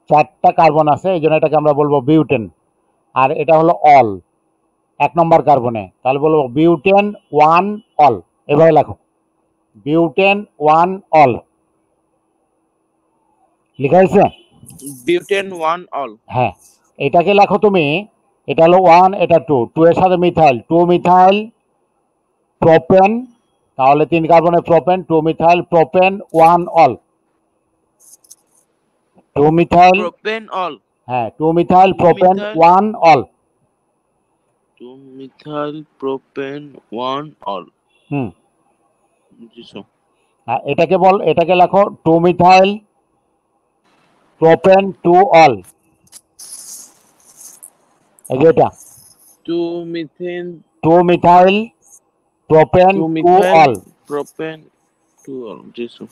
4টা কার্বন আছে, এই জন্য এটাকে আমরা বলবো বিউটেন। আর এটা হলো অল 1 নম্বর কার্বনে, তাহলে বলবো বিউটেন 1 অল। এভাবে লেখো, বিউটেন 1 অল। লেখা হয়েছে? Butane 1 all. হ্যাঁ, এটাকে লেখো তুমি, এটা হলো 1, এটা 2, 2 এর সাথে মিথাইল, 2 মিথাইল প্রোপেন, তাহলে 3 কার্বনের propane, 2 methyl propane 1 ol. 2 methyl propane ol. হ্যাঁ, 2 methyl propane 1 ol. 2 methyl propane 1 ol. হুম, জি স্যার। এটাকে লেখো 2 মিথাইল প্রোপেন 2 অল। এই যে এটা 2 methane 2 methyl propane 2 ol. Propane 2 ol. জি স্যার।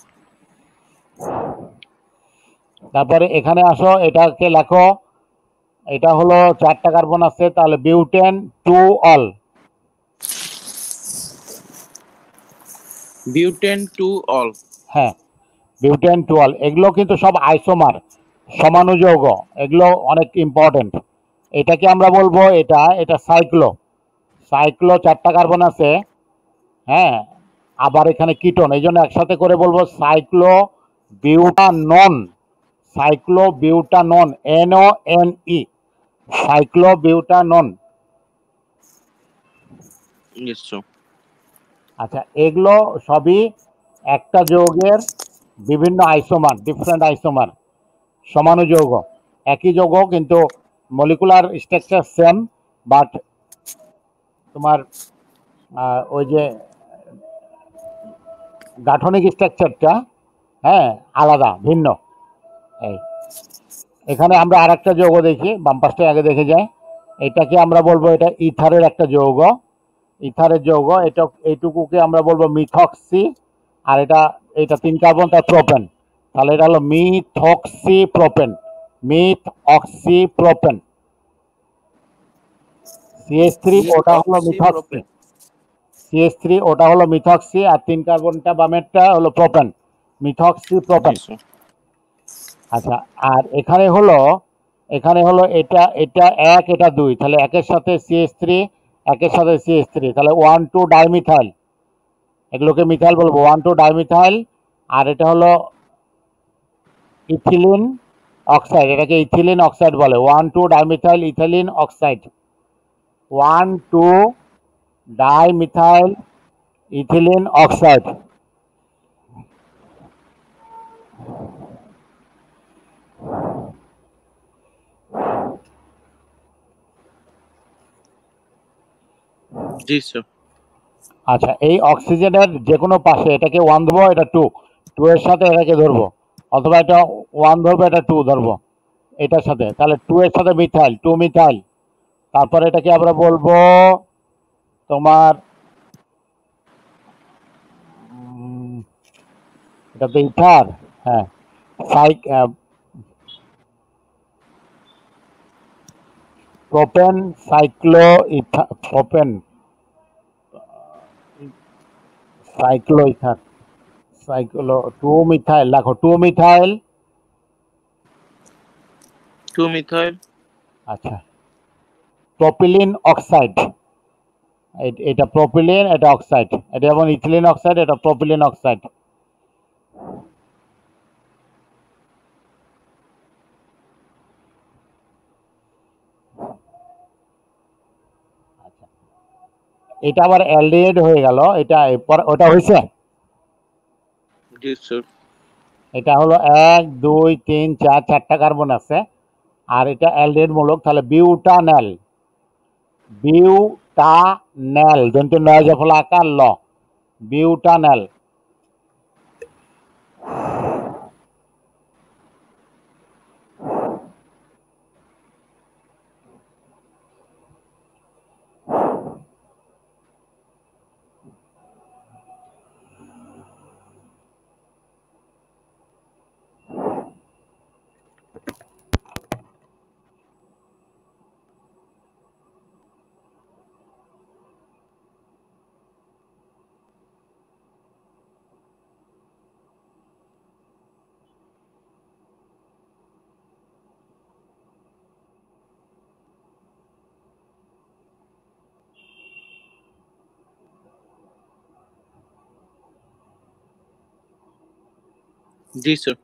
তারপরে এখানে আসো, এটাকে লেখো, এটা হলো 4টা কার্বন আছে, তাহলে বিউটেন 2 অল। Butane 2 all. হ্যাঁ, বিউটেন 2 অল। এগুলো কিন্তু সব আইসোমার, সমানুযৌগ, এগুলো অনেক ইম্পর্টেন্ট। এটাকে আমরা বলবো, এটা সাইক্লো। সাইক্লো 4টা কার্বন আছে, হ্যাঁ, আবার এখানে কিটোন, এই জন্য একসাথে করে বলবো cyclobutanone. Cyclobutanone, NONE, cyclobutanone. Yes sir. আচ্ছা, এগুলো সবই একটা যৌগের বিভিন্ন আইসোমার, ডিফারেন্ট আইসোমার, সমানুযৌগ, একই যৌগ কিন্তু মলিকুলার স্ট্রাকচার সেম, বাট তোমার ওই যে গাঠনিক স্ট্রাকচারটা, হ্যাঁ, আলাদা, ভিন্ন। এই এখানে আমরা আর একটা যৌগ দেখি, বাম পাশটা আগে দেখে যায়। এটাকে আমরা বলবো, এটা ইথারের একটা যৌগ, ইথারের যৌগ। এটা এইটুকুকে আমরা বলবো মিথক্সি। আর এটা 3 কার্বন, তার প্রোপেন, তাহলে এটা হলো মিথক্সি প্রোপেন, মিথঅক্সি প্রোপেন। CH3 ওটা হলো মিথক্সি, CH3 ওটা হলো মিথক্সি, আর 3 কার্বনটা বামেরটা হলো প্রোপেন, মিথক্সি প্রোপেন। আচ্ছা, আর এখানে হলো এটা 1, এটা 2, তাহলে একের সাথে CH3, একের সাথে CH3, তাহলে 1,2 ডাইমিথাইল, এগুলোকে মিথাইল বলবো, 1,2 ডাইমিথাইল। আর এটা হলো ইথিলিন অক্সাইড, এটাকে ইথিলিন অক্সাইড বলে, 1,2 dimethyl ethylene oxide, 1,2 dimethyl ethylene oxide. জি স্যার। আচ্ছা, এই অক্সিজেনের যে কোনো পাশে এটাকে 1 ধরবো, এটা 2, 2 এর সাথে এটাকে ধরবো, অথবা এটা 1 ধরবো, এটা 2 ধরবো এটার সাথে, তাহলে 2 এর সাথে মিথাইল, 2 মিথাইল। তারপরে এটাকে আমরা বলবো তোমার এটা তো ইথার, হ্যাঁ, propane cyclo propane cyclo ether, cyclo 2 methyl, দেখো 2 মিথাইল। 2 মিথাইল। আচ্ছা, প্রোপিলিন অক্সাইড, এটা প্রোপিলিন, এটা অক্সাইড, এটা যেমন ইথিলিন অক্সাইড, এটা প্রোপিলিন অক্সাইড। এটা আবার অ্যালডিহাইড হয়ে গেল, এটা ওটা হয়েছে। জি স্যার। এটা হলো 1, 2, 3, 4, 4টা কার্বন আছে, আর এটা অ্যালডিহাইড মূলক, তাহলে বিউটানেল, বিউটানেল, দন্ত্য নয় জফলা আকার ল, বিউটানেল। জি স্যার।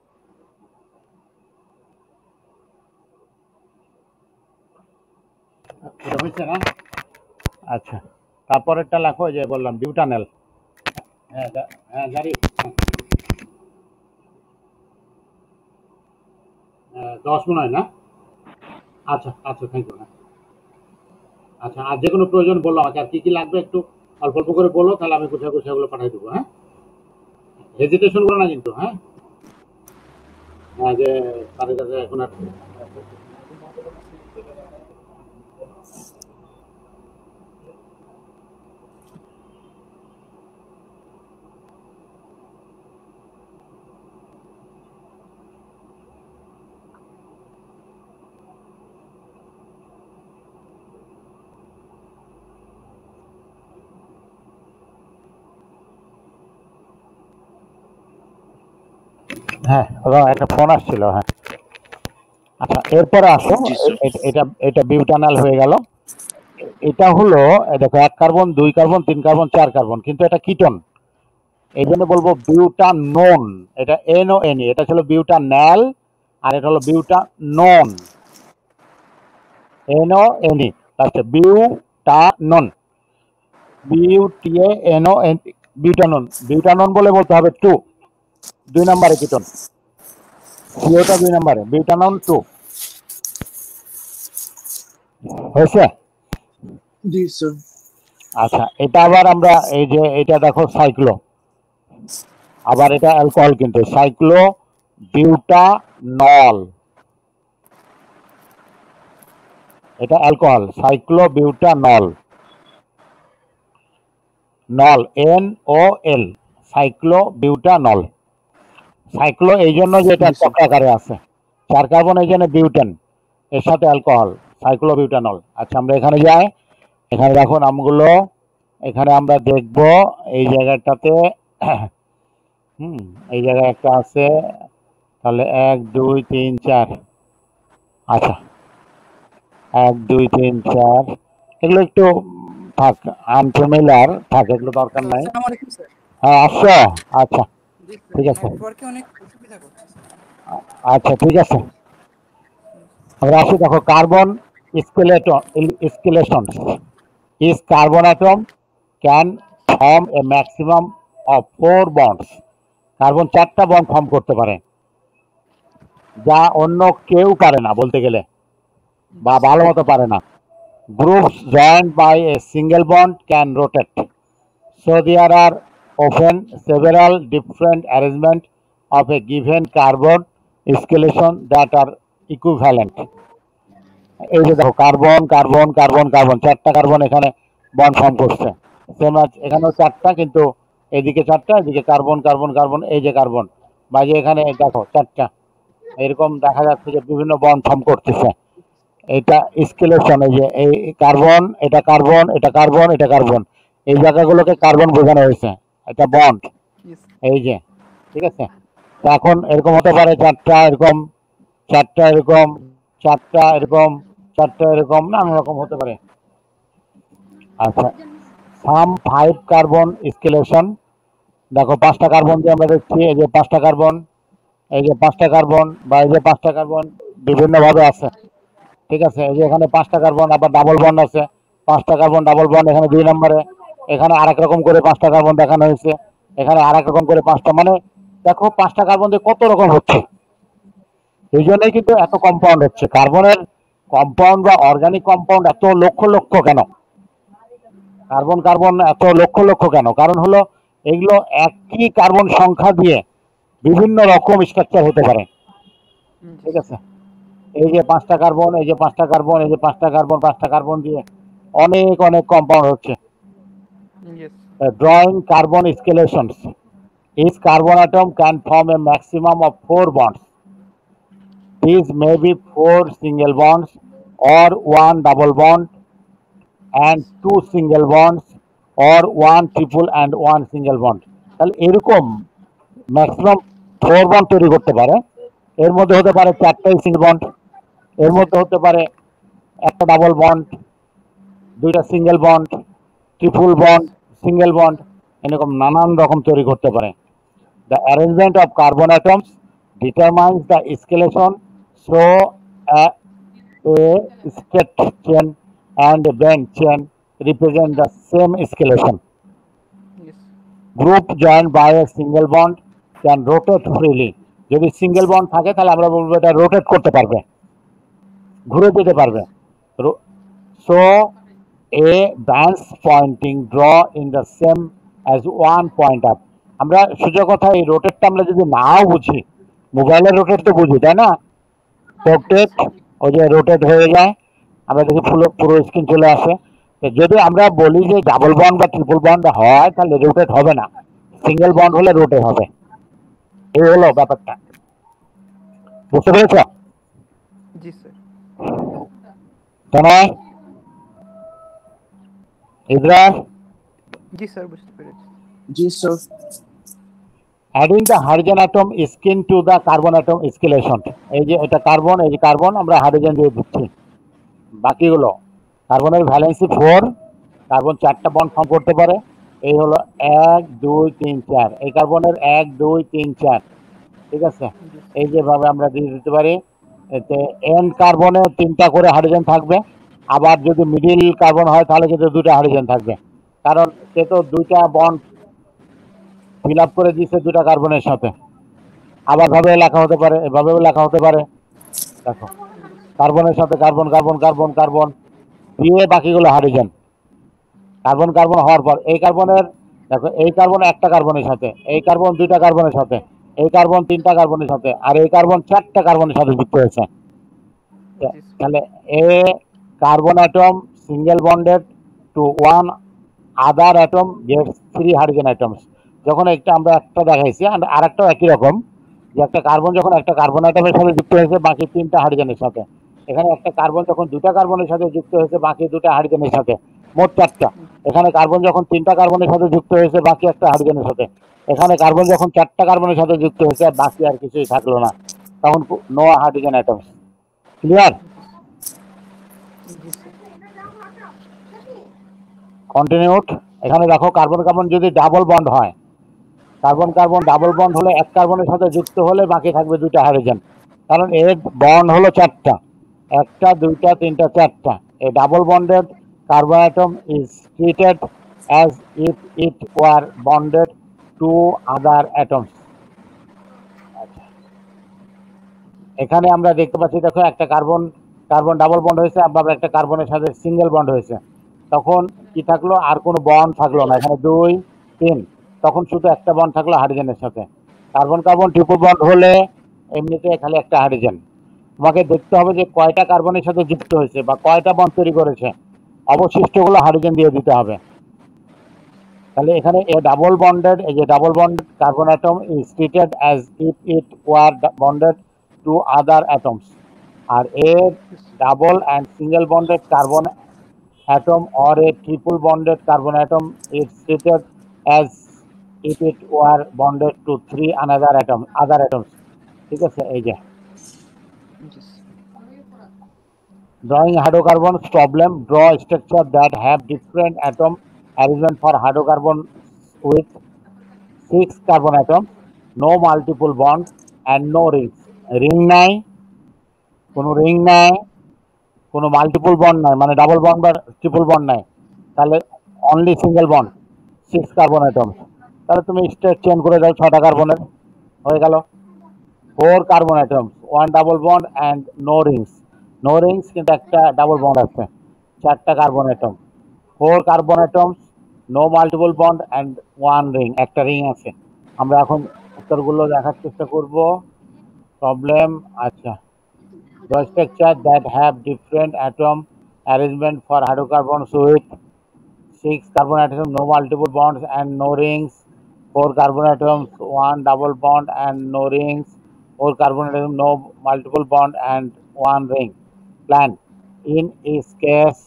এটা হয়েছে না? আচ্ছা, তারপরেরটা লেখো, যে বললাম বিউটানেল। হ্যাঁ হ্যাঁ জানি। 10 মনে হয় না? আচ্ছা আচ্ছা, থ্যাংক ইউ। আচ্ছা, আর যে কোনো প্রয়োজন বললো আমাকে, আর কি কি লাগবে একটু অল্প অল্প করে বলো, তাহলে আমি গুছিয়ে গুছিয়ে ওগুলো পাঠিয়ে দেবো। হ্যাঁ, হেজিটেশন করো না কিন্তু। হ্যাঁ, হ্যাঁ, যে তাদের কাছে এখন আর হ্যাঁ, একটা ফোন আসছিল। হ্যাঁ, আচ্ছা, এরপরে আসো। জি স্যার। এটা এটা বিউটানাল হয়ে গেল। এটা হলো, দেখো, 1 কার্বন, 2 কার্বন, 3 কার্বন, 4 কার্বন, কিন্তু এটা কিটন। এই জন্য বলবো বিউটানোন। এটা NONE, এটা ছিল বিউটান্যাল, আর এটা হলো বিউটানোন। NONE, তারপরে বিউটানন, BUTANON, বিউটানন। বিউটানন বলে বলতে হবে 2 নম্বরে কিটন। সিওটা 2 নম্বরে, বিউটানন 2 হয়েছে। জি স্যার। আচ্ছা, এটা আবার আমরা এই যে এটা দেখো সাইক্লো, আবার এটা অ্যালকোহল, কিন্তু সাইক্লো বিউটানল, এটা অ্যালকোহল। সাইক্লো বিউটানল, নল, NOL, সাইক্লো বিউটানল। সাইক্লো এই জন্য যে এটা জি স্যার। চক্রাকারে আছে, 4 কার্বন, এই জন্য বিউটেন, এর সাথে অ্যালকোহল, সাইক্লো বিউটানল। আচ্ছা, আমরা এখানে যাই। এখানে দেখো নামগুলো, এখানে আমরা দেখব এই জায়গাটাতে। হুম, এই জায়গায় একটা আছে, তাহলে 1 2 3 4। আচ্ছা, 1 2 3 4, এগুলো একটু থাক, আনফেমিলার থাক, এগুলো দরকার নাই। আসসালামু আলাইকুম স্যার। হ্যাঁ, আসছো? আচ্ছা, জি স্যার, ঠিক আছে। নেটওয়ার্কে অনেক অসুবিধা করছে স্যার। আচ্ছা, ঠিক আছে। আমরা আসি, দেখো, carbon skeleton is carbon atom can form a maximum of 4 bonds. Carbon 4টা বন্ড ফর্ম করতে পারে, যা অন্য কেউ পারে না বলতে গেলে, বা ভালো মতো পারে না। Groups joined by a single bond can rotate. So there are often several different arrangements of a given carbon skeleton that are equivalent. এই যে দেখো, কার্বন কার্বন কার্বন কার্বন, 4টা কার্বন এখানে বন্ড ফর্ম করছে। সেম এখানেও 4টা, কিন্তু এদিকে 4টা, এদিকে কার্বন কার্বন কার্বন, এই যে কার্বন, বা যে এখানে দেখো 4টা, এরকম দেখা যাচ্ছে যে বিভিন্ন বন্ড ফর্ম করতেছে। এটা স্কেলেশন, এই যে এই কার্বন, এটা কার্বন, এটা কার্বন, এটা কার্বন, এই জায়গাগুলোকে কার্বন বোঝানো হয়েছে, এটা বন্ড। এই যে, ঠিক আছে। তো এখন এরকম হতে পারে 4টা এরকম, 4টা এরকম, 4টা এরকম, 4টা এরকম, নানা রকম হতে পারে। আচ্ছা, সাম 5 কার্বন স্কেলেশন, দেখো 5টা কার্বন যে আমরা দেখছি, এই যে 5টা কার্বন, এই যে 5টা কার্বন, বা এই যে 5টা কার্বন বিভিন্নভাবে আছে, ঠিক আছে। এই যে এখানে 5টা কার্বন, আবার ডাবল বন্ড আছে, 5টা কার্বন ডাবল বন্ড এখানে 2 নম্বরে, এখানে আরেক রকম করে 5টা কার্বন দেখানো হয়েছে, এখানে আরেক রকম করে 5টা, মানে দেখো 5টা কার্বন দিয়ে কত রকম হচ্ছে। এই জন্যই কিন্তু এত কম্পাউন্ড হচ্ছে। কার্বনের কম্পাউন্ড বা অর্গানিক কম্পাউন্ড এত লক্ষ লক্ষ কেন? কার্বন কার্বন এত লক্ষ লক্ষ কেন? কারণ হলো এগুলো একই কার্বন সংখ্যা দিয়ে বিভিন্ন রকম স্ট্রাকচার হতে পারে, ঠিক আছে। এই যে 5টা কার্বন, এই যে 5টা কার্বন, এই যে 5টা কার্বন, 5টা কার্বন দিয়ে অনেক অনেক কম্পাউন্ড হচ্ছে। Drawing carbon skeletions, each carbon atom can form a maximum of 4 bonds. These may be 4 single bonds or 1 double bond and 2 single bonds or 1 triple and 1 single bond. তাহলে এরকম maximum 4 bond তৈরি করতে পারে। এর মধ্যে হতে পারে 4টাই সিঙ্গেল বন্ড, এর মধ্যে হতে পারে একটা ডাবল বন্ড, 2টা single bond, triple bond, single bond, এরকম নানান রকম তৈরি করতে পারে। The arrangement of carbon atoms determines the escalation. So a straight chain and a bent chain represent the same escalation. Yes. Group joined by a single bond can rotate freely. যদি single bond থাকে তাহলে আমরা বলবো এটা rotate করতে পারবে, ঘুরে যেতে পারবে। So a branch pointing draw in the same as one point up. আমরা সোজা কথা এই রোটেটটা আমরা যদি নাও বুঝি, মোবাইলের রোটেট তো বুঝি তাই না, রোটেট ওই যে রোটেট হয়ে যায়, আমরা দেখি পুরো স্ক্রিন চলে আসে। যদি আমরা বলি যে ডাবল বন্ড বা ট্রিপল বন্ড হয় তাহলে রোটেট হবে না, সিঙ্গেল বন্ড হলে রোটেট হবে। এই হলো ব্যাপারটা, বুঝতে পেরেছ? জি স্যার। তনয়, ইদ্রাস, জি স্যার, বুঝতে পেরেছি। Ji sir. adding the hydrogen atom skin to the carbon atom escalation। এই যে এটা কার্বন, এই যে কার্বন আমরা হাইড্রোজেন দিয়ে দিচ্ছি। বাকিগুলো কার্বনের ভ্যালেন্সি 4, কার্বন 4টা বন্ড ফর্ম করতে পারে। এই হলো 1 2 3 4, এই কার্বনের 1 2 3 4, ঠিক আছে। এই যেভাবে আমরা দিয়ে দিতে পারি। এতে এন কার্বনে 3টা করে হাইড্রোজেন থাকবে, আবার যদি মিডিল কার্বন হয় তাহলে কিন্তু 2টা হাইড্রোজেন থাকবে, কারণ সে তো 2টা বন্ড ফিল আপ করে দিচ্ছে 2টা কার্বনের সাথে। আবার ভাবে লেখা হতে পারে, এভাবেও লেখা হতে পারে। দেখো কার্বনের সাথে কার্বন কার্বন কার্বন কার্বন দিয়ে বাকিগুলো হাইড্রোজেন। কার্বন কার্বন হওয়ার পর এই কার্বনের, দেখো এই কার্বন একটা কার্বনের সাথে, এই কার্বন 2টা কার্বনের সাথে, এই কার্বন 3টা কার্বনের সাথে, আর এই কার্বন 4টা কার্বনের সাথে যুক্ত হয়েছে। তাহলে a carbon atom single bonded to one other atom gets 3 hydrogen atoms. যখন আমরা একটা দেখাইছি আর একটাও একই রকম, যে একটা কার্বন যখন একটা কার্বন অ্যাটমের সাথে যুক্ত হয়েছে বাকি 3টা হাইড্রোজেনের সাথে, এখানে একটা কার্বন যখন 2টা কার্বনের সাথে যুক্ত হয়েছে বাকি 2টা হাইড্রোজেনের সাথে, মোট 4টা। এখানে কার্বন যখন 3টা কার্বনের সাথে যুক্ত হয়েছে বাকি একটা হাইড্রোজেনের সাথে, এখানে কার্বন যখন 4টা কার্বনের সাথে যুক্ত হয়েছে বাকি আর কিছুই থাকলো না, তখন নো হাইড্রোজেন অ্যাটমস। ক্লিয়ার? জি স্যার। কন্টিনিউড। এখানে দেখো কার্বন কার্বন যদি ডাবল বন্ড হয়, কার্বন কার্বন ডাবল বন্ড হলে এক কার্বনের সাথে যুক্ত হলে বাকি থাকবে 2টা হাইড্রোজেন, কারণ এর বন্ড হলো 4টা, 1টা 2টা 3টা 4টা। A double bonded carbon atom is treated as if it were bonded to other atoms. এখানে আমরা দেখতে পাচ্ছি, দেখো একটা কার্বন কার্বন ডাবল বন্ড হয়েছে, আবার একটা কার্বনের সাথে সিঙ্গেল বন্ড হয়েছে, তখন কি থাকলো, আর কোনো বন্ড থাকলো না, এখানে 2 3, তখন শুধু একটা বন্ড থাকলো হাইড্রোজেনের সাথে। কার্বন কার্বন ট্রিপল বন্ড হলে এমনিতে খালি একটা হাইড্রোজেন। তোমাকে দেখতে হবে যে কয়টা কার্বনের সাথে যুক্ত হয়েছে বা কয়টা বন্ড তৈরি করেছে, অবশিষ্টগুলো হাইড্রোজেন দিয়ে দিতে হবে। তাহলে এখানে এ ডাবল বন্ডেড, এই যে double bonded carbon atom is treated as if it were bonded to other atoms. আর a double and single bonded carbon atom or a triple bonded carbon atom is treated as if it were bonded to 3 other atoms। ঠিক আছে, এই যে জি sir. drawing hydrocarbons problem, draw structure that have different atom arrangement for hydrocarbon with 6 carbon atoms, no multiple bonds and no rings। Ring নাই, কোনো ring নাই, কোনো multiple bond নাই, মানে ডাবল বন্ড বা ট্রিপল বন্ড নাই, তাহলে only single bond 6 carbon atom. তাহলে তুমি স্ট্রেট চেন করে দাও, 6টা কার্বনের হয়ে গেল। 4 carbon atom, 1 double bond and no rings. No rings কিন্তু একটা ডাবল বন্ড আছে, 4টা carbon atom. 4 carbon atoms, no multiple bond and 1 ring, একটা রিং আছে। আমরা এখন উত্তরগুলো দেখার চেষ্টা করব। প্রবলেম, আচ্ছা, the structure that have different atom arrangement for hydrocarbons with 6 carbon atoms, no multiple bonds and no rings, 4 carbon atoms, 1 double bond and no rings, 4 carbon atoms, no multiple bond and 1 ring. Plan. In each case,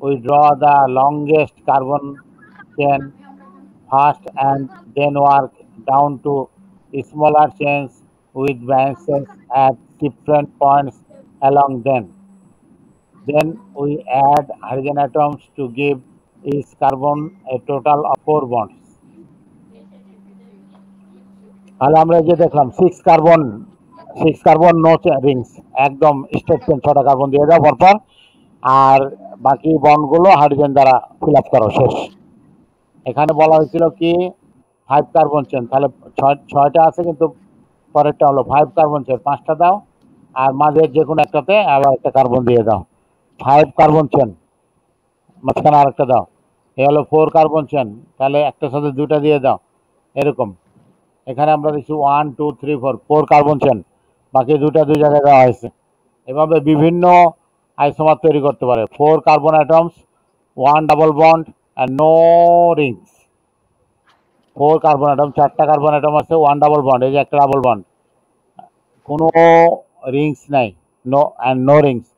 we draw the longest carbon chain first and then work down to smaller chains with branches at different points along them. Then we add hydrogen atoms to give each carbon a total of 4 bonds. তাহলে আমরা যে দেখলাম 6 carbon 6 carbon no Rings, একদম straight chain 6টা carbon দিয়ে দাও পরপর, আর বাকি বন্ডগুলো হাইড্রোজেন দ্বারা ফিল আপ করো, শেষ। এখানে বলা হয়েছিল কি 5 কার্বন চেন, তাহলে 6টা আছে কিন্তু পরেরটা হলো 5 কার্বন চেন, 5টা দাও আর মাঝের যে কোনো একটাতে আবার একটা কার্বন দিয়ে দাও, 5 কার্বন চেন, মাঝখানে আরেকটা দাও, এ হলো 4 কার্বন চেন, তাহলে একটার সাথে দুটা দিয়ে দাও, এরকম। এখানে আমরা দেখছি 1 2 3 4 4 কার্বন চেন, বাকি দুটা দুই জায়গায় দেওয়া হয়েছে। এভাবে বিভিন্ন আইসোমার তৈরি করতে পারে। 4 carbon atoms, 1 double bond and no rings. 4 carbon atom, 4টা কার্বন অ্যাটম আছে, 1 ডাবল বন্ড, এই যে একটা ডাবল বন্ড, কোনো রিংস নাই, নো অ্যান্ড নো রিংস।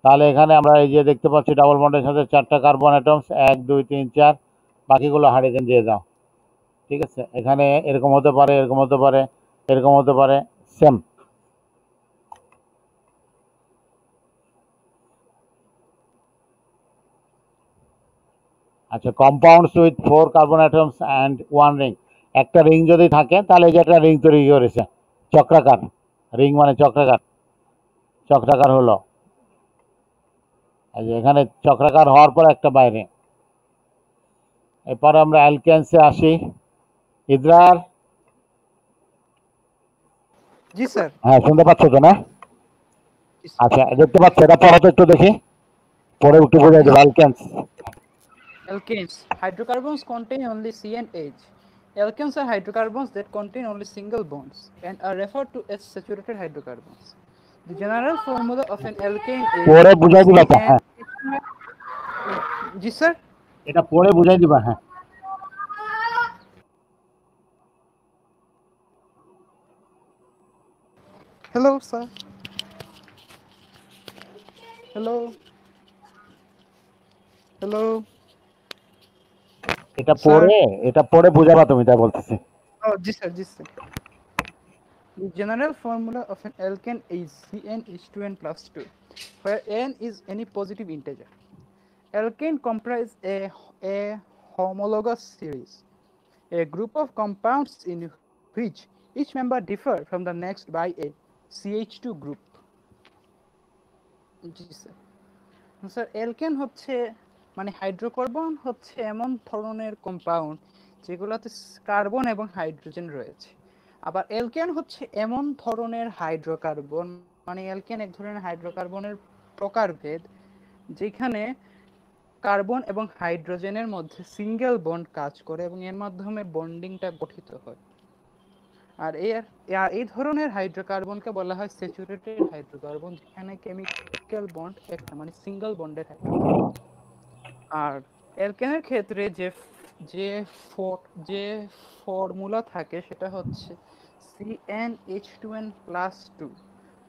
তাহলে এখানে আমরা এই যে দেখতে পাচ্ছি ডাবল বন্ডের সাথে 4টা কার্বন অ্যাটমস, 1 2 3 4, বাকিগুলো হাইড্রোজেন দিয়ে দাও। ঠিক আছে, এখানে এরকম হতে পারে, এরকম হতে পারে, এরকম হতে পারে, সেম। আচ্ছা, compounds with 4 carbon atoms and 1 ring. একটা রিং যদি থাকে তাহলে এই যে একটা রিং তৈরি করেছে, চক্রাকার। রিং মানে চক্রাকার, চক্রাকার হলো এই যে এখানে চক্রাকার হওয়ার পর একটা বাইরে। এরপর আমরা অ্যালকেন্সে আসি। ইদ্রার, জি স্যার। হ্যাঁ শুনতে পাচ্ছ তো না? জি স্যার। আচ্ছা, দেখতে পাচ্ছ, এটা পড়ো তো একটু দেখি, পরে একটু বোঝাই দেবো। Alkenes, Alkanes. Hydrocarbons contain only C and H. Alkanes are hydrocarbons that contain only single bonds and are referred to as saturated hydrocarbons. The general formula of an alkane is পরে বুঝাই দিবা তো, হ্যাঁ জি স্যার। এটা পরে বুঝাই দিবা, হ্যাঁ। Hello sir. হ্যালো হ্যালো এটা পরে বুঝাবা তুমি, তাই বলতেছি। জি স্যার জি sir. The general formula of an alkane is CnH2n plus 2, where n is any positive integer. Alkane comprise a homologous series, a group of compounds in which each member differ from the next by a CH2 group. G sir. Sir alkane হচ্ছে মানে hydrocarbon হচ্ছে এমন ধরনের compound যেগুলোতে carbon এবং hydrogen রয়েছে। আবার alkane হচ্ছে এমন ধরনের হাইড্রোকার্বন, মানে অ্যালকেন এক ধরনের হাইড্রোকার্বনের প্রকারভেদ যেখানে কার্বন এবং হাইড্রোজেনের মধ্যে সিঙ্গেল বন্ড কাজ করে এবং এর মাধ্যমে বন্ডিংটা গঠিত হয়। আর এই ধরনের হাইড্রোকার্বনকে বলা হয় স্যাচুরেটেড হাইড্রোকার্বন, যেখানে কেমিক্যাল বন্ড একটা মানে সিঙ্গেল বন্ডের হাইড্রোকার্বন। আর অ্যালকেনের ক্ষেত্রে যে যে ফর্মুলা থাকে সেটা হচ্ছে CnH2n+2।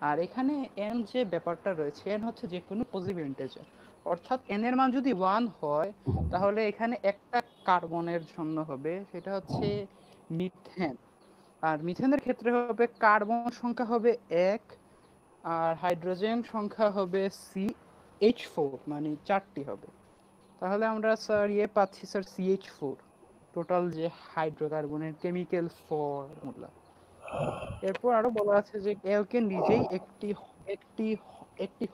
আর এখানে n যে ব্যাপারটা রয়েছে, n হচ্ছে যে কোনো পজিটিভ ইন্টিজার, অর্থাৎ n এর মান যদি 1 হয় তাহলে এখানে একটা কার্বনের জন্য হবে, সেটা হচ্ছে মিথেন। আর মিথেনের ক্ষেত্রে হবে কার্বন সংখ্যা হবে 1 আর হাইড্রোজেন সংখ্যা হবে CH4, মানে 4টি হবে। তাহলে আমরা স্যার পাচ্ছি স্যার CH4, টোটাল যে হাইড্রোকার্বনের কেমিক্যাল ফর্মুলা। এরপর আরো বলা আছে যে অ্যালকেন নিজেই একটি একটি একটি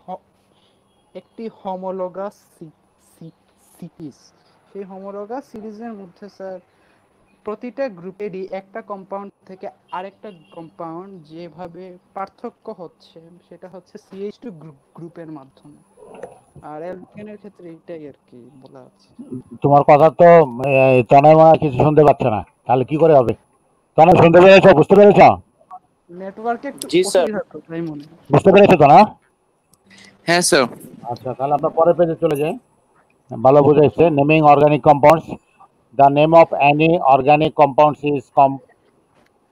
একটি হোমোলোগাস সিরিজ। সেই হোমোলোগাস সিরিজের মধ্যে স্যার প্রতিটা গ্রুপেরই একটা কম্পাউন্ড থেকে আরেকটা কম্পাউন্ড যেভাবে পার্থক্য হচ্ছে সেটা হচ্ছে CH2 গ্রুপের মাধ্যমে। আর অ্যালকেনের ক্ষেত্রে এটাই আর কি বলা আছে। তোমার কথা তো তনয় মা কিছু শুনতে পাচ্ছে না, তাহলে কি করে হবে? তনয় শুনতে পেরেছো, বুঝতে পেরেছো? নেটওয়ার্কে একটু জি স্যার। অসুবিধা তো তাই মনে হয়। বুঝতে পেরেছো তো না? হ্যাঁ স্যার। আচ্ছা, তাহলে আমরা পরের পেজে চলে যাই। ভালো বুঝাইছে। Naming organic compounds. The name of any organic compounds is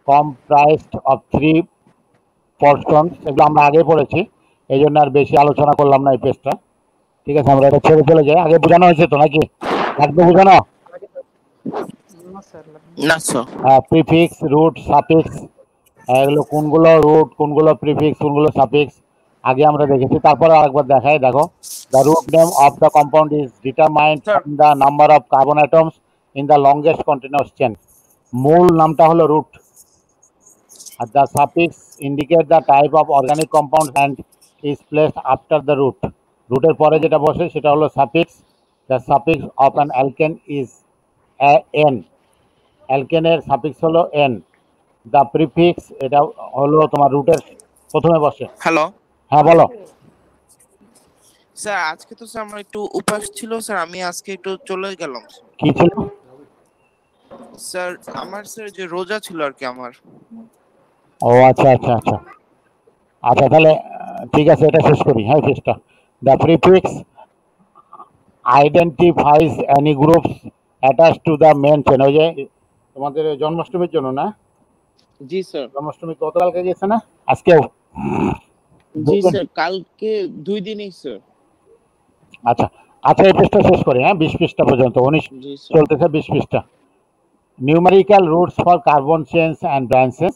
comprised of 3 portions। এগুলো আমরা আগে পড়েছি, এই জন্য আর বেশি আলোচনা করলাম না এই পেজটা। ঠিক আছে, আমরা এটা ছেড়ে চলে যাই। আগে বোঝানো হয়েছে তো নাকি? লাগবে বোঝানো? না স্যার না স্যার। প্রিফিক্স, রুট, সাফিক্স, এগুলো কোনগুলো রুট, কোনগুলো প্রিফিক্স, কোনগুলো সাফিক্স আগে আমরা দেখেছি। তারপরে আরেকবার দেখাই, দেখো। The root name of the compound is determined from the number of carbon atoms in the longest continuous chain. মূল নামটা হলো root, The suffix indicate the type of organic compound and is placed after the root. রুটের পরে যেটা বসে সেটা হলো suffix. The suffix of an alkane is n. অ্যালকেনের সাফিক্স হলো n. The prefix এটা হলো তোমার রুটের প্রথমে বসে। হ্যালো হ্যাঁ বলো। স্যার, আজকে তো স্যার আমার একটু উপাস ছিল স্যার, আমি আজকে একটু চলে গেলাম। কি ছিল? স্যার আমার স্যার যে রোজা ছিল আর কি আমার। ও আচ্ছা আচ্ছা আচ্ছা আচ্ছা, তাহলে ঠিক আছে, এটা শেষ করি। হ্যাঁ, শেষটা। The prefix identifies any groups attach to the main chain. ওই যে তোমাদের জন্মাষ্টমীর জন্য না, জি স্যার। জন্মাষ্টমী গতকালকে গেছে না, আজকেও? জি স্যার, কালকে 2 দিনই স্যার। আচ্ছা আচ্ছা, এই পৃষ্ঠা শেষ করি। হ্যাঁ, 20 পৃষ্ঠা পর্যন্ত, 19 জি স্যার। চলতেছে, 20 পৃষ্ঠা। Numerical roots for carbon chains and branches,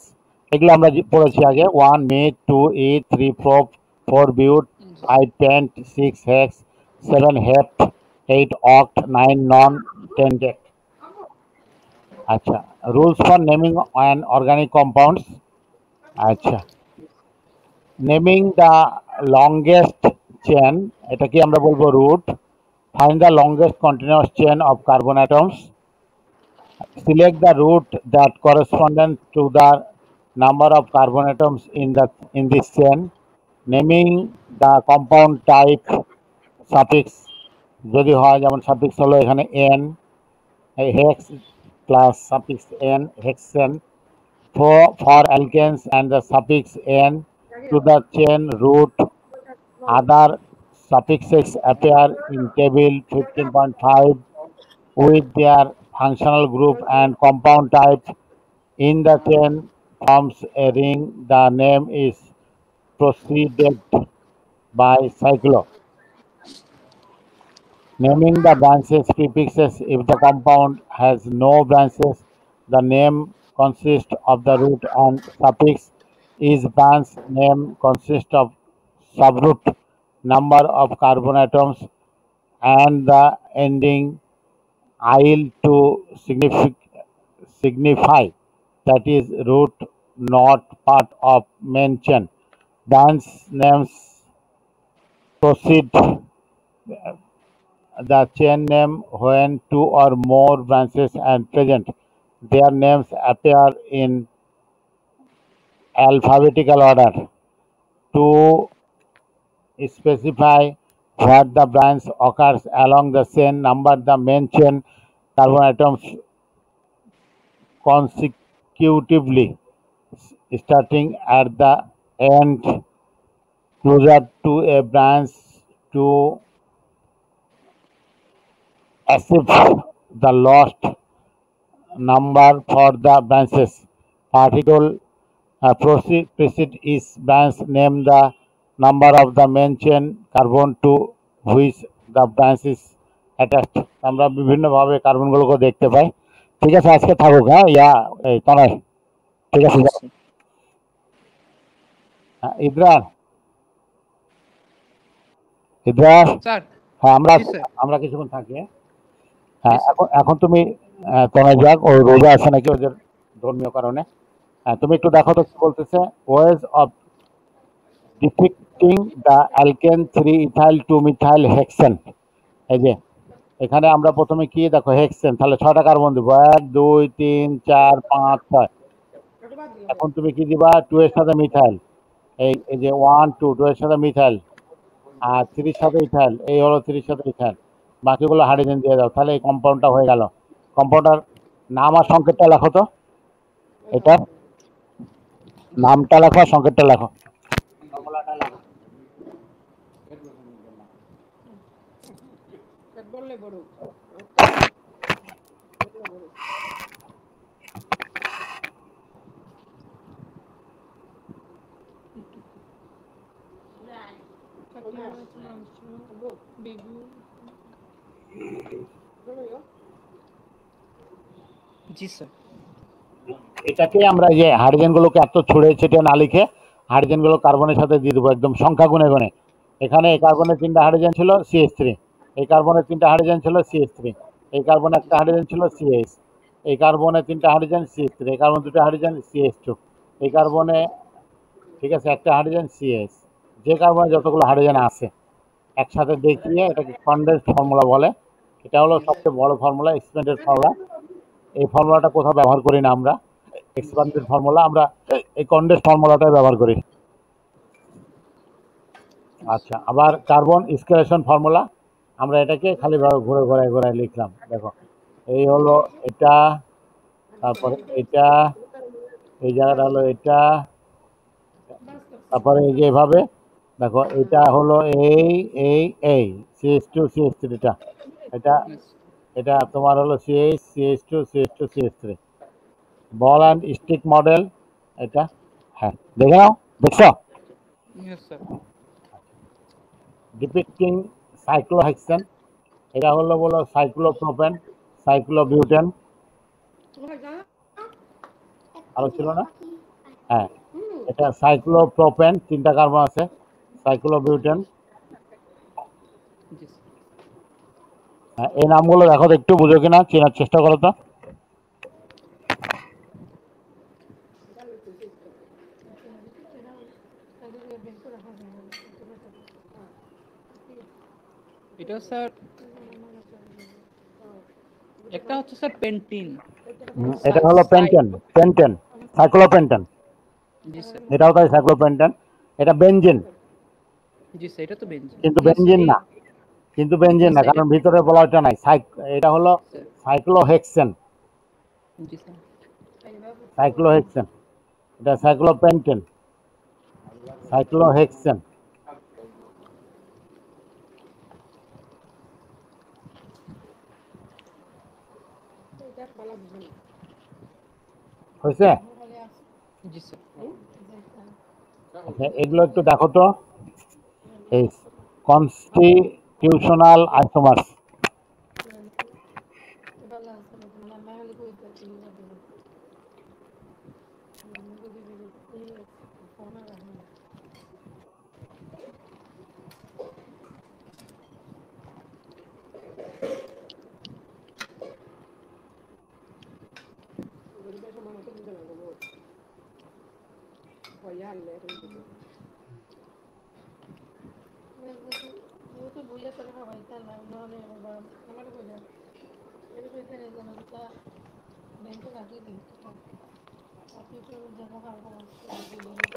এগুলো আমরা পড়েছি আগে। 1 meth, 2 eth, 3 prop, 4 but, 5 pent, 6 hex, 7 hept, 8 oct, 9 non, 10 dec. আচ্ছা, rules for naming and organic compounds. আচ্ছা, নেমিং দ্য লংগেস্ট চেন, এটা কি আমরা বলবো root. Find the longest continuous chain of carbon atoms. Select the root that corresponds to the number of carbon atoms in this chain. Naming the compound type, suffix যদি হয়, যেমন suffix হলো এখানে n, hex plus suffix n, hexane. For alkanes and the suffix n to the chain root. Other suffixes appear in table 15.5 with their functional group and compound type in the chain forms a ring. The name is preceded by cyclo. Naming the branches prefixes. If the compound has no branches, the name consists of the root and suffix. Each branch name consists of subroot, number of carbon atoms, and the ending "il" to signify that is root, not part of main chain. Branch names precede the chain name when two or more branches are present. Their names appear in alphabetical order. To specify what the branch occurs along the chain, number the main chain carbon atoms consecutively, starting at the end closer to a branch to achieve the last number for the branches. Particle precede each branch name the number of the main chain carbon to which the branch is attached. আমরা বিভিন্নভাবে কার্বনগুলোকে দেখতে পাই। ঠিক আছে, আজকে থাকুক। হ্যাঁ, এই তনয়, ঠিক আছে। ইদ্রার, স্যার হ্যাঁ, আমরা জি স্যার। আমরা কিছুক্ষণ থাকি। হ্যাঁ, এখন তুমি তনয় যাক, ওই রোজা আছে নাকি ওদের ধর্মীয় কারণে। হ্যাঁ, তুমি একটু দেখো তো কি বলতেছে। Ways of depicting the alkane 3 ethyl 2 methyl hexane. এই যে এখানে আমরা প্রথমে কি দেখো, হেক্সেন, তাহলে 6টা কার্বন দিব, 1 2 3 4 5 6। এখন তুমি কি দিবা, 2 এর সাথে মিথাইল, এই যে 1 2 2 এর সাথে মিথাইল, আর 3 এর সাথে ইথাইল, এই হলো 3 এর সাথে ইথাইল, বাকিগুলো হাইড্রোজেন দিয়ে দাও। তাহলে এই কম্পাউন্ডটা হয়ে গেল। কম্পাউন্ডার নাম আর সংকেতটা লেখো তো, এটার নামটা লেখো আর সংকেতটা লেখো। জি স্যার। এটাকে আমরা যে হাইড্রোজেনগুলোকে এত ছড়ে ছিটে না লিখে হাইড্রোজেনগুলো কার্বনের সাথে দিয়ে দেবো একদম সংখ্যা গুণে গুণে। এখানে এই কার্বনের 3টা হাইড্রোজেন ছিল CH3, এই কার্বনের 3টা হাইড্রোজেন ছিল CH3, এই কার্বনে একটা হাইড্রোজেন ছিল CH, এই কার্বনের 3টা হাইড্রোজেন CH3, এই কার্বন 2টা হাইড্রোজেন CH2। এই কার্বনে, ঠিক আছে, একটা হাইড্রোজেন সিএস, যে কার্বনে যতগুলো হাইড্রোজেন আছে একসাথে দেখিয়ে এটাকে কনডেন্সড ফর্মুলা বলে। এটা হলো সবচেয়ে বড় ফর্মুলা, এক্সপ্যান্ডেড ফর্মুলা। এই ফর্মুলাটা কোথাও ব্যবহার করি না আমরা, এক্সপ্যান্ডেড ফর্মুলা, আমরা এই কনডেন্সড ফর্মুলাটাই ব্যবহার করি। আচ্ছা, আবার কার্বন স্কেলেশন ফর্মুলা, আমরা এটাকে খালি ঘুরে ঘুরে ঘুরে লিখলাম। দেখো, এই হলো এটা, তারপরে এটা, এই জায়গাটা হলো এটা, তারপরে এই যে এভাবে দেখো, এটা হলো এই এই এই CH2 CH3, এটা এটা এটা তোমার হলো CH2 CH2 CH3 ball and stick model. এটা, হ্যাঁ, দেখে নাও, দেখছো? Yes sir. ডিপিক্টিং সাইক্লোহেক্সেন, এটা হলো বলো সাইক্লোপ্রোপেন, সাইক্লোবিউটেন, আরো ছিল না? হ্যাঁ, এটা সাইক্লোপ্রোপেন, 3টা কার্বন আছে, সাইক্লোবিউটেন। জি স্যার। হ্যাঁ, এই নামগুলো দেখো তো, একটু বুঝো কিনা, চেনার চেষ্টা করো তো। এটা স্যার একটা হচ্ছে স্যার পেন্টিন। এটা হলো পেন্টেন, পেন্টেন, সাইক্লোপেন্টেন, জি স্যার। এটাও তাই সাইক্লোপেন্টেন। এটা বেনজিন, জি স্যার, এটা তো বেঞ্জিন। কিন্তু বেনজিন না, কিন্তু বেনজিন না, কারণ ভিতরে বলা এটা নাই। এটা হলো সাইক্লোহেক্সেন, জি স্যার। সাইক্লোহেক্সেন। এটা সাইক্লোপেন্টেন, সাইক্লোহেক্সেন। হয়েছে? জি স্যার। আচ্ছা, এগুলো একটু দেখো তো, এই কনস্টিটিউশনাল আইসোমার্স।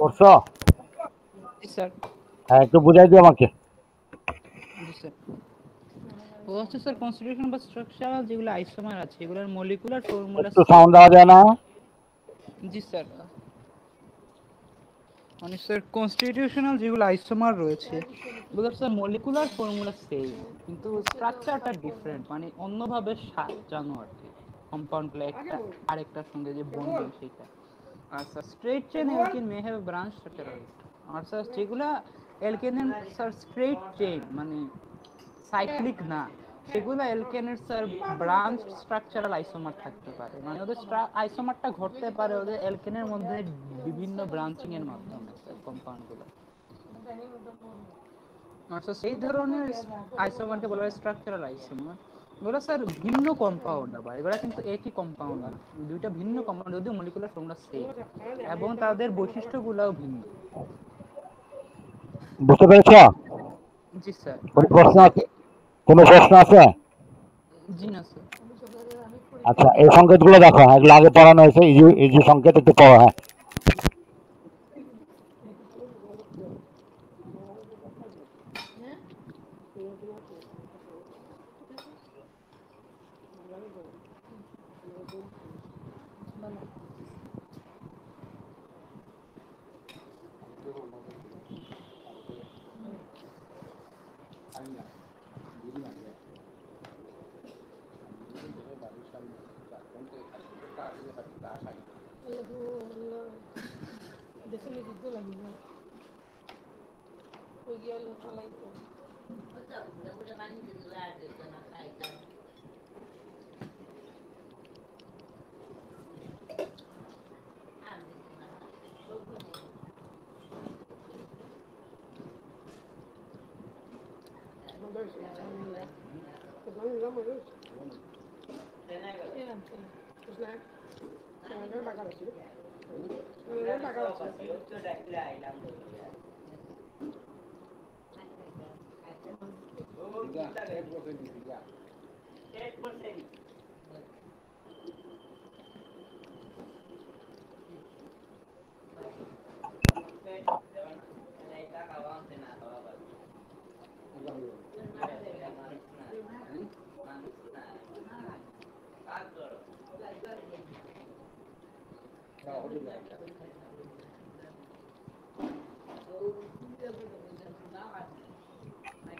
করছো? জি স্যার। হ্যাঁ, একটু বুঝাই দিও আমাকে। জি স্যার। ও হচ্ছে স্যার কনস্টিটিউশন বা স্ট্রাকচারাল যেগুলো আইসোমার আছে এগুলোর মলিকুলার ফর্মুলা। একটু সাউন্ড দেওয়া যায় না? জি স্যার। মানে স্যার কনস্টিটিউশনাল যেগুলো আইসোমার রয়েছে এগুলো স্যার মলিকুলার ফর্মুলা সেম, কিন্তু স্ট্রাকচারটা ডিফারেন্ট, মানে অন্যভাবে সাজানো আর কি। কম্পাউন্ডগুলো একটা আরেকটার সঙ্গে যে বন্ডিং সেটা। আর sir straight chain alkene may have branch structure. আর স্যার যেগুলা অ্যালকেনের স্যার স্ট্রেট চেইন মানে সাইক্লিক না, সেগুলো অ্যালকেনের স্যার ব্রাঞ্চ স্ট্রাকচারাল আইসোমার থাকতে পারে, মানে ওদের আইসোমারটা ঘটতে পারে ওদের অ্যালকেনের মধ্যে বিভিন্ন ব্রাঞ্চিং এর মাধ্যমে স্যার কম্পাউন্ডগুলো। আচ্ছা, সেই ধরনের আইসোমারকে বলা হয় স্ট্রাকচারাল আইসোমার। এগুলো স্যার ভিন্ন কম্পাউন্ড, আবার এগুলো কিন্তু একই কম্পাউন্ড না, দুইটা ভিন্ন কম্পাউন্ড যদিও মলিকুলার ফর্মুলা সেম এবং তাদের বৈশিষ্ট্যগুলোও ভিন্ন। বুঝতে পেরেছ? জি স্যার। কোনো প্রশ্ন আছে? কোনো প্রশ্ন আছে? জি না স্যার। আচ্ছা, এই সংকেতগুলো দেখো, এগুলো আগে পড়ানো হয়েছে, ইজি ইজি সংকেত, একটু পড়ো। হ্যাঁ,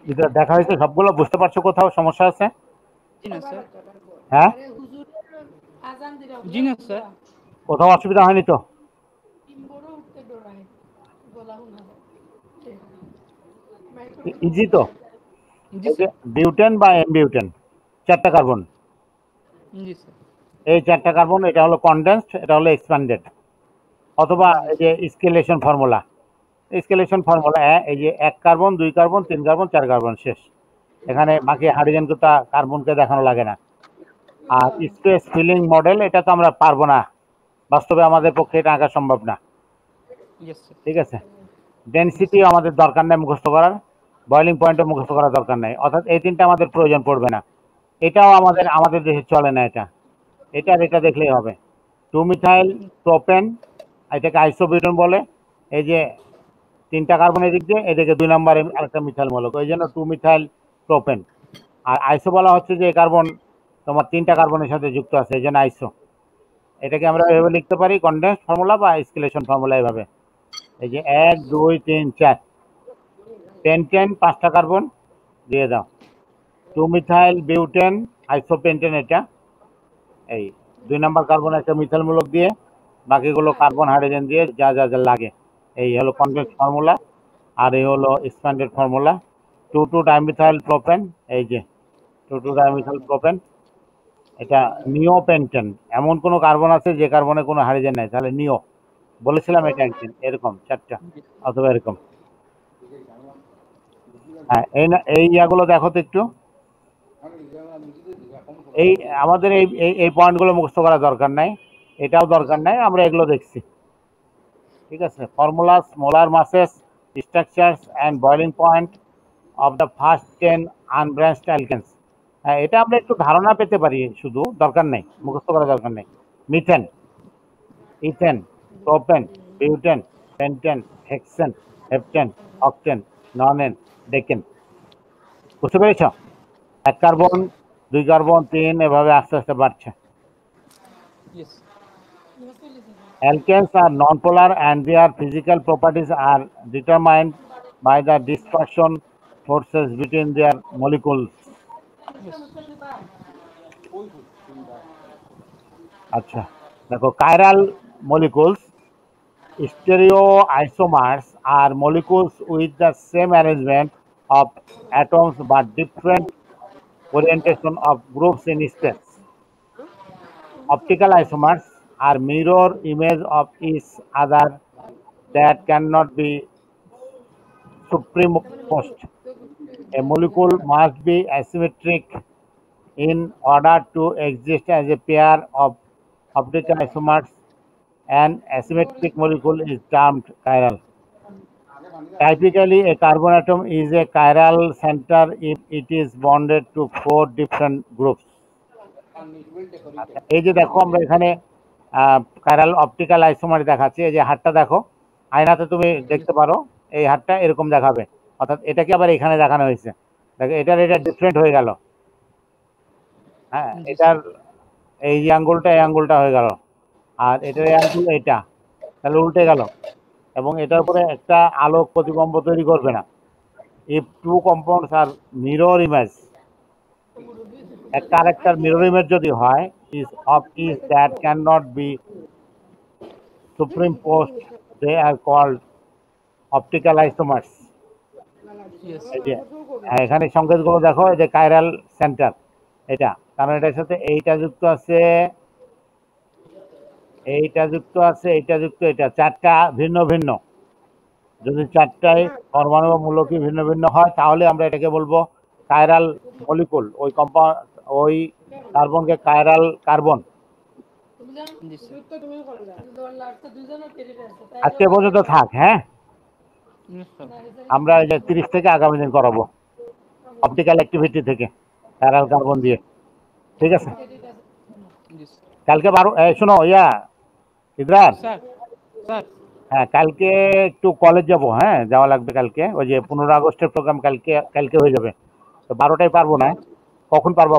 যেটা দেখা হয়েছে সবগুলো বুঝতে পারছো, কোথাও সমস্যা আছে? জি না স্যার। হ্যাঁ, জি না স্যার। কোথাও অসুবিধা হয়নি তো? ইজি তো? জি এই যে স্যার। বিউটেন বা এমবিউটেন, 4টা কার্বন। জি স্যার। এই 4টা কার্বন, এটা হলো কনডেন্সড, এটা হলো এক্সপ্যান্ডেড, অথবা জি এই যে স্যার। স্কেলেশন ফর্মুলা। স্কেলেশন ফর্মুলা এই যে 1 কার্বন, 2 কার্বন, 3 কার্বন, 4 কার্বন, শেষ। এখানে বাকি হাইড্রোজেনটা কার্বনকে দেখানো লাগে না। আর স্পেস ফিলিং মডেল, এটা তো আমরা পারবো না, বাস্তবে আমাদের পক্ষে এটা আঁকা সম্ভব না। Yes sir. ঠিক আছে, ডেনসিটিও আমাদের দরকার নেই মুখস্থ করার, বয়লিং পয়েন্টও মুখস্থ করার দরকার নেই, অর্থাৎ এই 3টা আমাদের প্রয়োজন পড়বে না। এটাও আমাদের আমাদের দেশে চলে না, এটা দেখলেই হবে। 2 মিথাইল প্রোপেন, এটাকে আইসোবিউটেন বলে। এই যে 3টা কার্বন এদিক দিয়ে, এদিকে 2 নম্বরে আরেকটা মিথাইল মূলক, ওই জন্য 2 মিথাইল প্রোপেন। আর আইসো বলা হচ্ছে যে কার্বন তোমার 3টা কার্বনের সাথে যুক্ত আছে, এই জন্য আইসো। এটাকে আমরা এভাবে লিখতে পারি, কনডেন্স ফর্মুলা বা স্কেলেশন ফর্মুলা, এভাবে। এই যে 1 2 3 4 10 10, 5টা কার্বন দিয়ে দাও। 2 মিথাইল বিউটেন আইসোপেন্টেন, এটা এই 2 নম্বর কার্বন একটা মিথাইল মূলক দিয়ে, বাকিগুলো কার্বন হাইড্রোজেন দিয়ে যা যা যা লাগে। এই হলো কনডেন্স ফর্মুলা, আর এই হলো এক্সপ্যান্ডেড ফর্মুলা। 2 ডাইমিথাইল প্রোপেন, এই যে 2 ডাইমিথাইল প্রোপেন, এটা নিওপেন্টেন। এমন কোনো কার্বন আছে যে কার্বনে কোনো হাইড্রোজেন নাই, তাহলে নিও বলেছিলাম এটা একদিন, এরকম 4টা, অথবা এরকম। হ্যাঁ, এই ইয়াগুলো দেখো তো একটু। এই আমাদের এই পয়েন্টগুলো মুখস্থ করার দরকার নাই, এটাও দরকার নাই, আমরা এগুলো দেখছি। ঠিক আছে, formulas, molar মাসেস, structures and boiling point of the first 10 আনব্রাঞ্চড অ্যালকেনস। হ্যাঁ, এটা আমরা একটু ধারণা পেতে পারি, শুধু দরকার নেই, মুখস্থ করার দরকার নেই। Methane, ethane, propane, butane, pentane, hexane, heptane, octane, nonane, decane. বুঝতে পেরেছ? 1 কার্বন, 2 কার্বন, 3, এভাবে আস্তে আস্তে বাড়ছে। Yes. Alkanes are nonpolar and their physical properties are determined by the dispersion forces between their molecules. আচ্ছা, দেখো, chiral molecules, stereoisomers are molecules with the same arrangement of atoms but different orientation of groups in space. Optical isomers are mirror image of each other that cannot be superimposed. A molecule must be asymmetric in order to exist as a pair of optical isomers. An asymmetric molecule is termed chiral. Typically, a carbon atom is a chiral center if it is bonded to 4 different groups. আচ্ছা, এই যে দেখো, আমরা এখানে chiral optical isomer দেখাচ্ছি। এই যে হাতটা দেখো, আয়নাতে তুমি দেখতে পারো, এই হাতটা এরকম দেখাবে, অর্থাৎ এটাকে আবার এখানে দেখানো হয়েছে। দেখো, এটা ডিফারেন্ট হয়ে গেল। হ্যাঁ, এটার এই আঙ্গুলটা এই আঙ্গুলটা হয়ে গেল, আর এটার এই আঙ্গুল এটা, তাহলে উল্টে গেল, এবং এটার উপরে একটা আলোক প্রতিবিম্ব তৈরি করবে না। If two compounds are mirror image, একটা আরেকটার মিরর ইমেজ যদি হয়, is of each that cannot be superimposed, they are called optical isomers. Yes. এই যে এখানে সংকেতগুলো দেখো, এই যে কাইরাল সেন্টার, এটা, কারণ এটার সাথে এইটা যুক্ত আছে, এইটা যুক্ত আছে, এইটা যুক্ত, এটা 4টা ভিন্ন ভিন্ন। যদি 4টাই পরমাণু বা মূলকই ভিন্ন ভিন্ন হয়, তাহলে আমরা এটাকে বলবো কাইরাল মলিকুল। ওই কার্বনকে কাইরাল কার্বন জি স্যার। আজকে পর্যন্ত থাক, হ্যাঁ। জি স্যার। আমরা এই যে 30 থেকে আগামী দিন করাবো অপটিক্যাল অ্যাক্টিভিটি থেকে প্যারাল কার্বন দিয়ে, ঠিক আছে। জি স্যার। কালকে 12 শোনো ইদ্রার, স্যার স্যার হ্যাঁ কালকে একটু কলেজ যাব, হ্যাঁ যাওয়া লাগবে কালকে, ওই যে 15 আগস্টের প্রোগ্রাম কালকে কালকে হয়ে যাবে, তো 12টায় পারবো না। কখন পারবা?